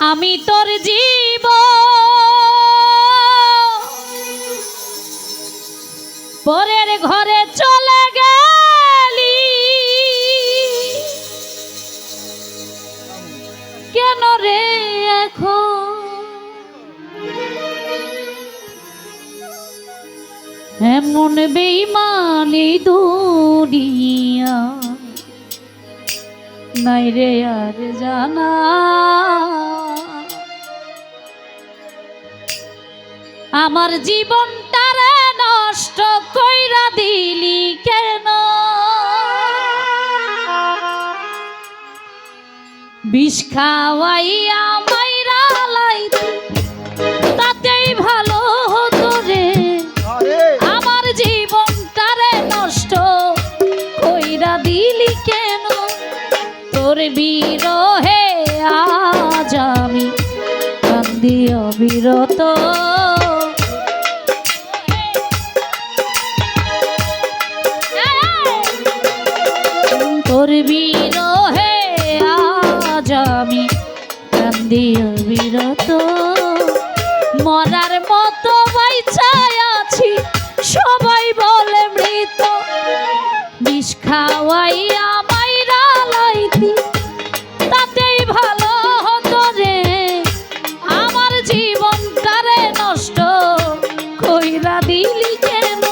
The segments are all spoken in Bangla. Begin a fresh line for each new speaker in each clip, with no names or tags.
আমি তোর জীব পরের ঘরে চলে গেলি কেন রে এখন এমন বেঈমানি দুনিয়া নাই রে আর জানা আমার জীবনটারে নষ্ট কইরা দিলি কেন বিষ খাওয়াইয়া মাইরা লাইতি তাতেই ভালো হতো রে আমার জীবনটারে নষ্ট কইরা দিলি কেন তোর বিরহে আজ আমি কান্দি অবিরত তোর বিরহে আজ আমি কান্দি অবিরত মরার মতো বাইচায় আছি সবাই বলে মৃত বিষ খাওয়াইয়া মাইরা লাইতি তাতেই ভালো হতো রে আমার জীবনটারে নষ্ট কইরা দিলি কেন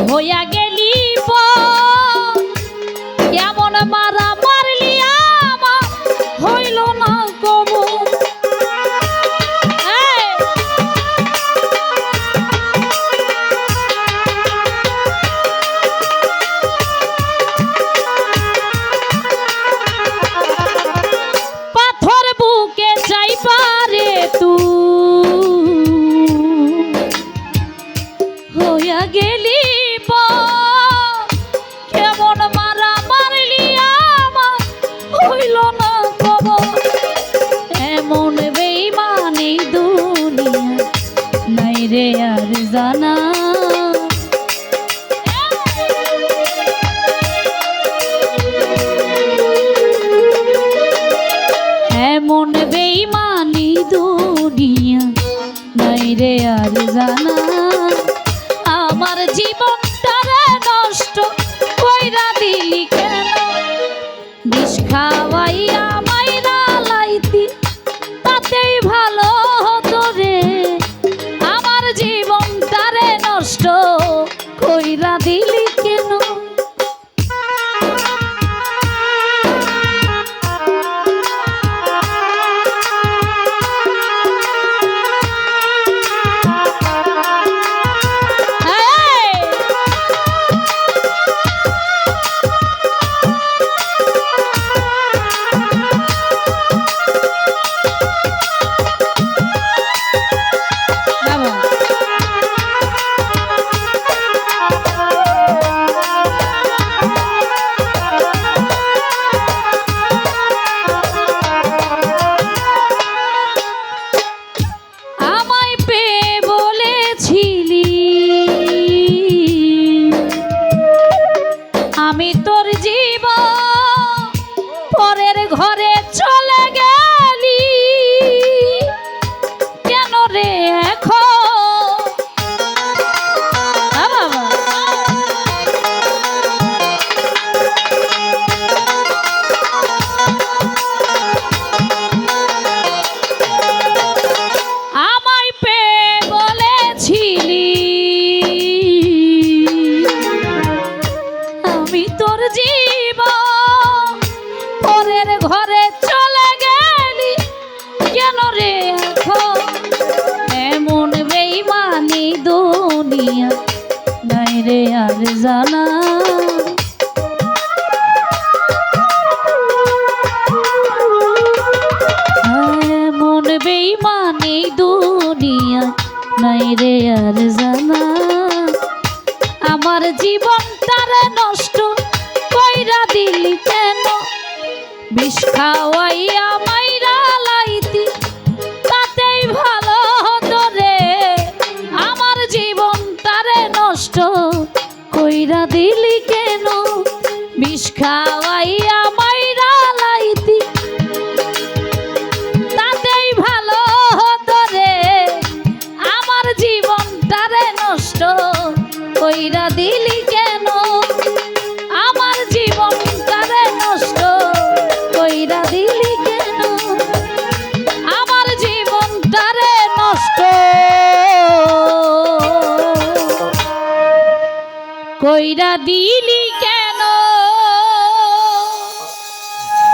হইয়া গেলি কেমন মারা মারলি আমার হইল না কবু পাথর বুকে চাই পারে তুই হইয়া গেলি কেমন মারা মারলি আমার হইল না খবর এমন বেঈমানি দুনিয়া নাই রে আর জানা এমন বেঈমানি দুনিয়া নাই রে আর জানা আমার জীবনটারে নষ্ট কইরা দিলি কেন বিষ খাওয়াইয়া মাইরা লাইতি তাতেই ভালো হতো রে আমার জীবনটারে নষ্ট কইরা দিলি কেন কেন রে এখন এমন বেইমানি দুনিয়া নাই রে আর জানা এমন বেইমানি দুনিয়া নাই রে আর জানা আমার জীবনটারে নষ্ট কইরা দিলি কেন বিষ খাওয়াইয়া মাইরা লাইতি তাতেই ভালো হতো রে আমার জীবনটারে নষ্ট কইরা দিলি কেন বিষ খাওয়াইয়া মাইরা লাইতি তাতেই ভালো হতো রে আমার জীবনটারে নষ্ট কইরা দিলি কেন আমার জীবনটারে নষ্ট কইরা দিলি কেন আমার জীবনটারে নষ্ট কইরা দিলি